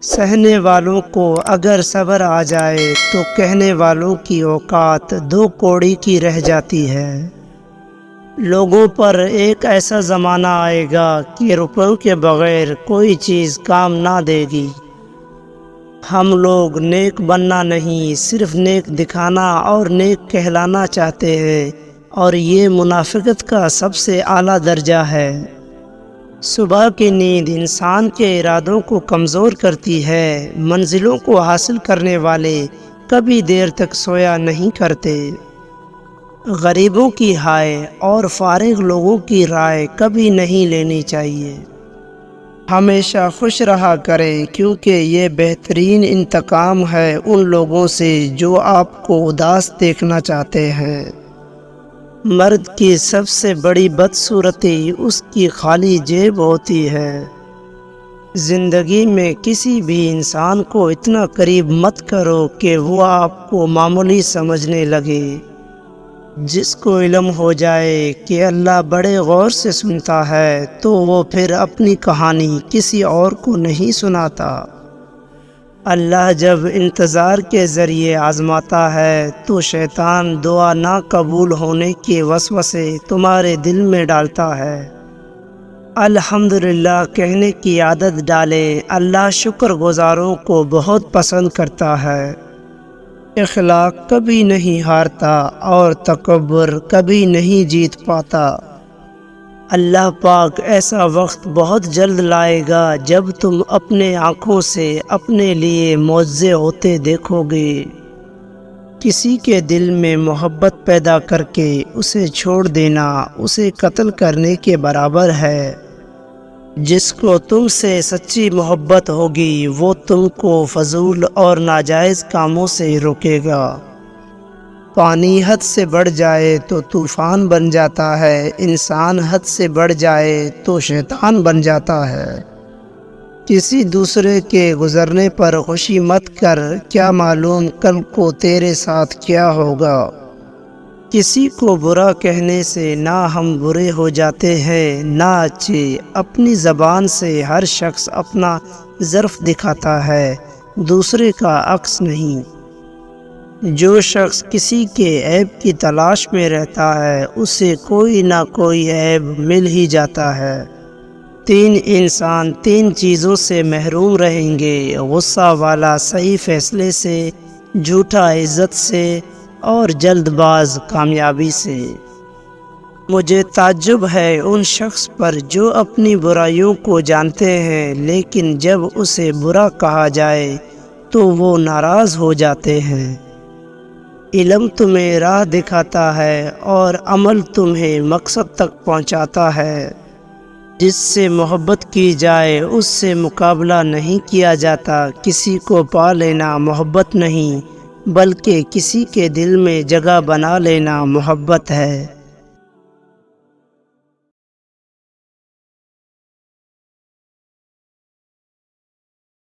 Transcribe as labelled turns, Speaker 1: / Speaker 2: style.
Speaker 1: سہنے والوں کو اگر صبر آ جائے تو کہنے والوں کی اوقات 2 کوڑی کی رہ جاتی ہے۔ لوگوں پر ایک ایسا زمانہ آئے گا کہ روپوں کے بغیر کوئی چیز کام نہ دے گی۔ ہم لوگ نیک بننا نہیں، صرف نیک دکھانا اور نیک کہلانا چاہتے ہیں، اور یہ منافقت کا سب سے اعلیٰ درجہ ہے۔ صبح کی نیند انسان کے ارادوں کو کمزور کرتی ہے۔ منزلوں کو حاصل کرنے والے کبھی دیر تک سویا نہیں کرتے۔ غریبوں کی ہائے اور فارغ لوگوں کی رائے کبھی نہیں لینی چاہیے۔ ہمیشہ خوش رہا کریں، کیونکہ یہ بہترین انتقام ہے ان لوگوں سے جو آپ کو اداس دیکھنا چاہتے ہیں۔ مرد کی سب سے بڑی بدصورتی اس کی خالی جیب ہوتی ہے۔ زندگی میں کسی بھی انسان کو اتنا قریب مت کرو کہ وہ آپ کو معمولی سمجھنے لگے۔ جس کو علم ہو جائے کہ اللہ بڑے غور سے سنتا ہے تو وہ پھر اپنی کہانی کسی اور کو نہیں سناتا۔ اللہ جب انتظار کے ذریعے آزماتا ہے تو شیطان دعا نہ قبول ہونے کے وسوسے تمہارے دل میں ڈالتا ہے۔ الحمدللہ کہنے کی عادت ڈالیں، اللہ شکر گزاروں کو بہت پسند کرتا ہے۔ اخلاق کبھی نہیں ہارتا اور تکبر کبھی نہیں جیت پاتا۔ اللہ پاک ایسا وقت بہت جلد لائے گا جب تم اپنے آنکھوں سے اپنے لیے معجزے ہوتے دیکھو گے۔ کسی کے دل میں محبت پیدا کر کے اسے چھوڑ دینا اسے قتل کرنے کے برابر ہے۔ جس کو تم سے سچی محبت ہوگی وہ تم کو فضول اور ناجائز کاموں سے روکے گا۔ پانی حد سے بڑھ جائے تو طوفان بن جاتا ہے، انسان حد سے بڑھ جائے تو شیطان بن جاتا ہے۔ کسی دوسرے کے گزرنے پر خوشی مت کر، کیا معلوم کل کو تیرے ساتھ کیا ہوگا۔ کسی کو برا کہنے سے نہ ہم برے ہو جاتے ہیں نہ اچھے۔ اپنی زبان سے ہر شخص اپنا ظرف دکھاتا ہے، دوسرے کا عکس نہیں۔ جو شخص کسی کے عیب کی تلاش میں رہتا ہے اسے کوئی نہ کوئی عیب مل ہی جاتا ہے۔ 3 انسان 3 چیزوں سے محروم رہیں گے: غصہ والا صحیح فیصلے سے، جھوٹا عزت سے، اور جلد باز کامیابی سے۔ مجھے تعجب ہے ان شخص پر جو اپنی برائیوں کو جانتے ہیں لیکن جب اسے برا کہا جائے تو وہ ناراض ہو جاتے ہیں۔ علم تمہیں راہ دکھاتا ہے اور عمل تمہیں مقصد تک پہنچاتا ہے۔ جس سے محبت کی جائے اس سے مقابلہ نہیں کیا جاتا۔ کسی کو پا لینا محبت نہیں بلکہ کسی کے دل میں جگہ بنا لینا محبت ہے۔